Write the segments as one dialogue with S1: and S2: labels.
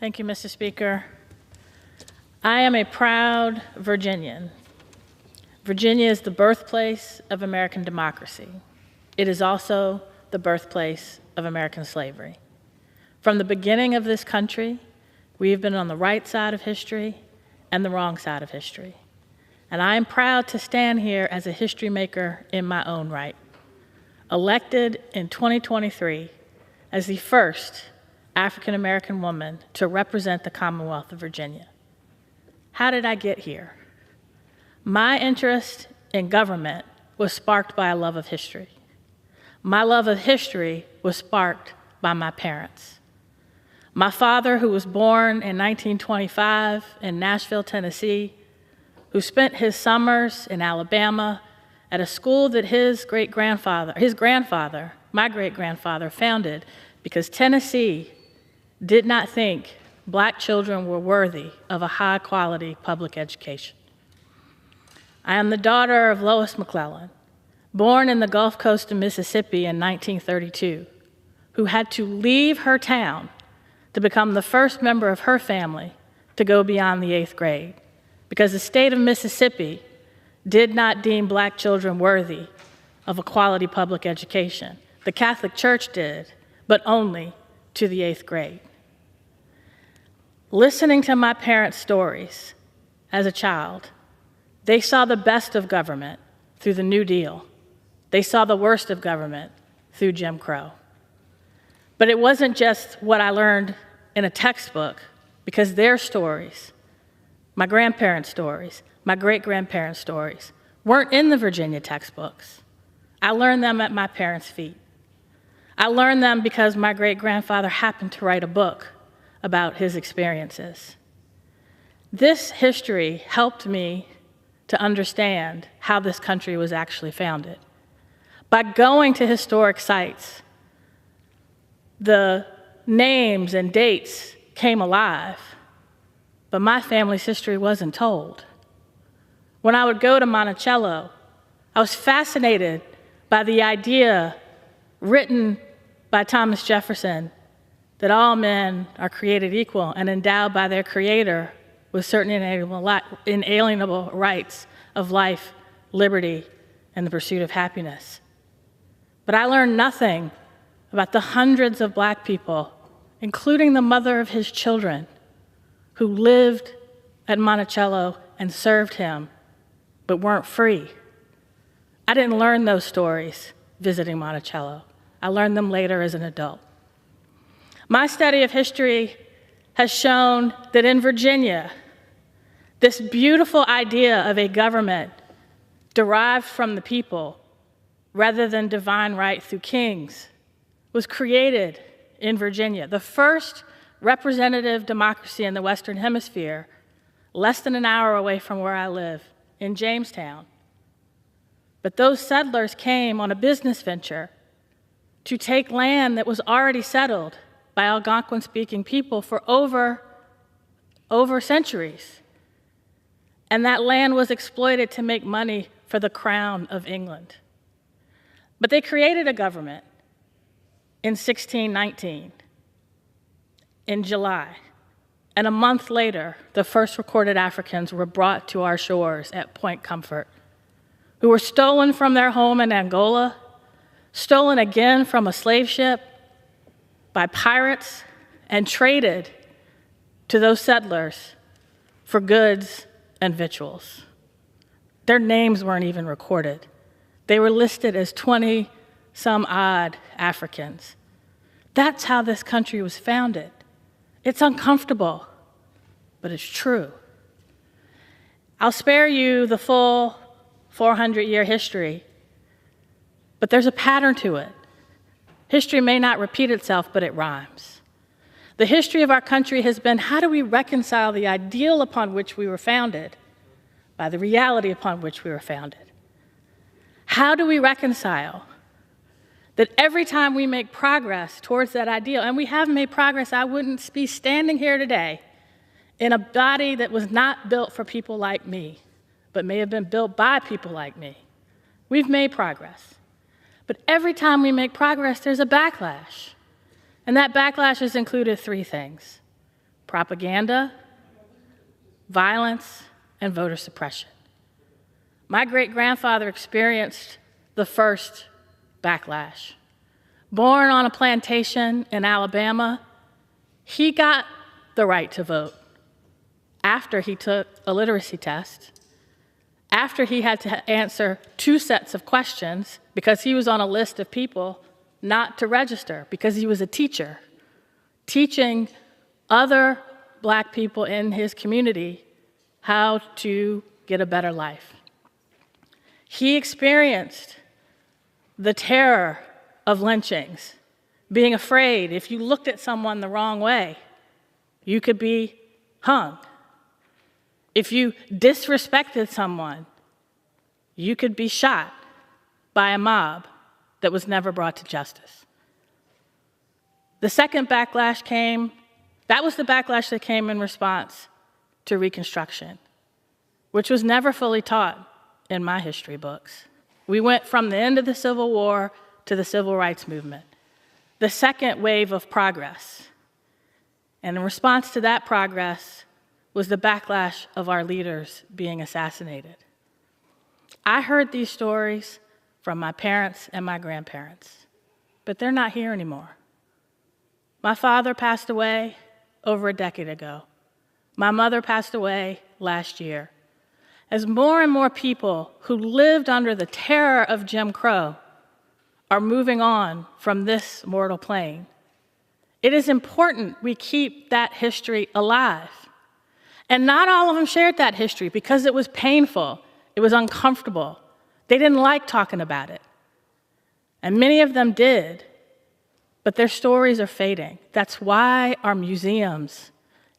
S1: Thank you, Mr. Speaker. I am a proud Virginian. Virginia is the birthplace of American democracy. It is also the birthplace of American slavery. From the beginning of this country, we have been on the right side of history and the wrong side of history. And I am proud to stand here as a history maker in my own right, elected in 2023 as the first African-American woman to represent the Commonwealth of Virginia. How did I get here? My interest in government was sparked by a love of history. My love of history was sparked by my parents. My father, who was born in 1925 in Nashville, Tennessee, who spent his summers in Alabama at a school that his grandfather, my great-grandfather, founded because Tennessee did not think Black children were worthy of a high-quality public education. I am the daughter of Lois McClellan, born in the Gulf Coast of Mississippi in 1932, who had to leave her town to become the first member of her family to go beyond the 8th grade, because the state of Mississippi did not deem Black children worthy of a quality public education. The Catholic Church did, but only to the 8th grade. Listening to my parents' stories as a child, they saw the best of government through the New Deal. They saw the worst of government through Jim Crow. But it wasn't just what I learned in a textbook, because their stories, my grandparents' stories, my great-grandparents' stories, weren't in the Virginia textbooks. I learned them at my parents' feet. I learned them because my great-grandfather happened to write a book about his experiences. This history helped me to understand how this country was actually founded. By going to historic sites, the names and dates came alive, but my family's history wasn't told. When I would go to Monticello, I was fascinated by the idea written by Thomas Jefferson that all men are created equal and endowed by their Creator with certain inalienable rights of life, liberty, and the pursuit of happiness. But I learned nothing about the hundreds of Black people, including the mother of his children, who lived at Monticello and served him, but weren't free. I didn't learn those stories visiting Monticello. I learned them later as an adult. My study of history has shown that in Virginia, this beautiful idea of a government derived from the people rather than divine right through kings was created in Virginia, the first representative democracy in the Western Hemisphere, less than an hour away from where I live, in Jamestown. But those settlers came on a business venture to take land that was already settled by Algonquin-speaking people for over centuries. And that land was exploited to make money for the Crown of England. But they created a government in 1619, in July. And a month later, the first recorded Africans were brought to our shores at Point Comfort, who were stolen from their home in Angola, stolen again from a slave ship by pirates, and traded to those settlers for goods and victuals. Their names weren't even recorded. They were listed as 20-some-odd Africans. That's how this country was founded. It's uncomfortable, but it's true. I'll spare you the full 400-year history, but there's a pattern to it. History may not repeat itself, but it rhymes. The history of our country has been, how do we reconcile the ideal upon which we were founded by the reality upon which we were founded? How do we reconcile that every time we make progress towards that ideal, and we have made progress, I wouldn't be standing here today in a body that was not built for people like me, but may have been built by people like me. We've made progress. But every time we make progress, there's a backlash. And that backlash has included three things: propaganda, violence, and voter suppression. My great-grandfather experienced the first backlash. Born on a plantation in Alabama, he got the right to vote after he took a literacy test, after he had to answer 2 sets of questions because he was on a list of people not to register because he was a teacher, teaching other Black people in his community how to get a better life. He experienced the terror of lynchings, being afraid if you looked at someone the wrong way, you could be hung. If you disrespected someone, you could be shot by a mob that was never brought to justice. The second backlash that was the backlash that came in response to Reconstruction, which was never fully taught in my history books. We went from the end of the Civil War to the Civil Rights Movement, the second wave of progress. And in response to that progress was the backlash of our leaders being assassinated. I heard these stories from my parents and my grandparents, but they're not here anymore. My father passed away over a decade ago. My mother passed away last year. As more and more people who lived under the terror of Jim Crow are moving on from this mortal plane, it is important we keep that history alive. And not all of them shared that history because it was painful, it was uncomfortable. They didn't like talking about it. And many of them did, but their stories are fading. That's why our museums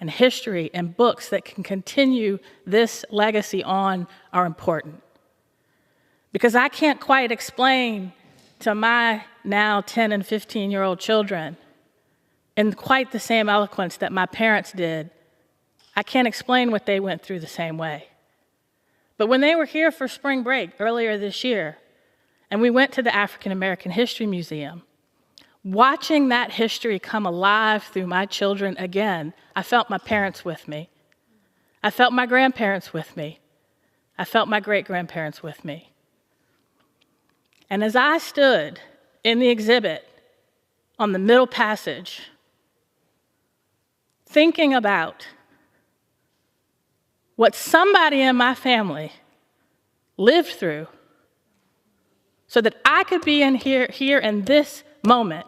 S1: and history and books that can continue this legacy on are important. Because I can't quite explain to my now 10 and 15-year-old children in quite the same eloquence that my parents did. I can't explain what they went through the same way. But when they were here for spring break earlier this year, and we went to the African American History Museum, watching that history come alive through my children again, I felt my parents with me. I felt my grandparents with me. I felt my great-grandparents with me. And as I stood in the exhibit on the middle passage, thinking about what somebody in my family lived through so that I could be in here in this moment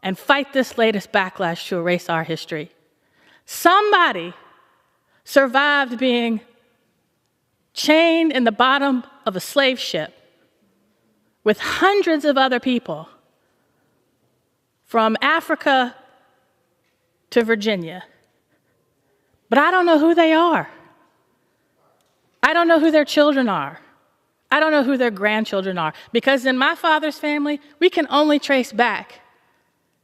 S1: and fight this latest backlash to erase our history. Somebody survived being chained in the bottom of a slave ship with hundreds of other people from Africa to Virginia. But I don't know who they are. I don't know who their children are. I don't know who their grandchildren are. Because in my father's family, we can only trace back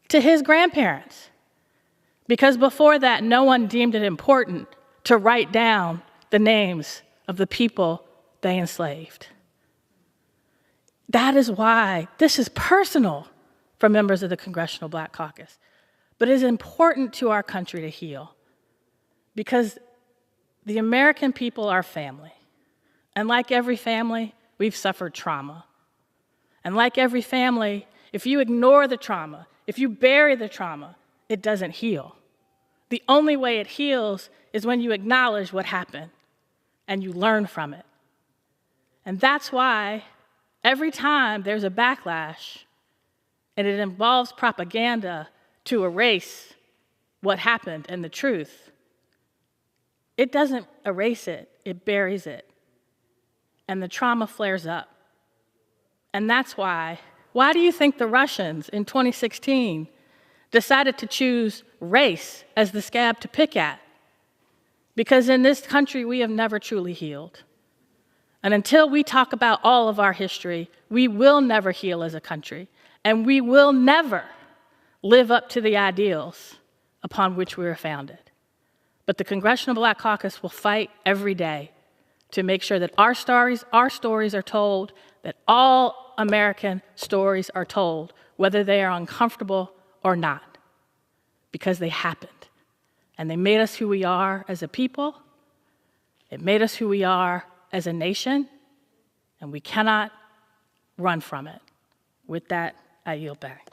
S1: to his grandparents. Because before that, no one deemed it important to write down the names of the people they enslaved. That is why this is personal for members of the Congressional Black Caucus. But it is important to our country to heal. Because the American people are family. And like every family, we've suffered trauma. And like every family, if you ignore the trauma, if you bury the trauma, it doesn't heal. The only way it heals is when you acknowledge what happened and you learn from it. And that's why every time there's a backlash and it involves propaganda to erase what happened and the truth, it doesn't erase it, it buries it. And the trauma flares up. And that's why do you think the Russians in 2016 decided to choose race as the scab to pick at? Because in this country, we have never truly healed. And until we talk about all of our history, we will never heal as a country. And we will never live up to the ideals upon which we were founded. But the Congressional Black Caucus will fight every day to make sure that our stories are told, that all American stories are told, whether they are uncomfortable or not, because they happened. And they made us who we are as a people. It made us who we are as a nation, and we cannot run from it. With that, I yield back.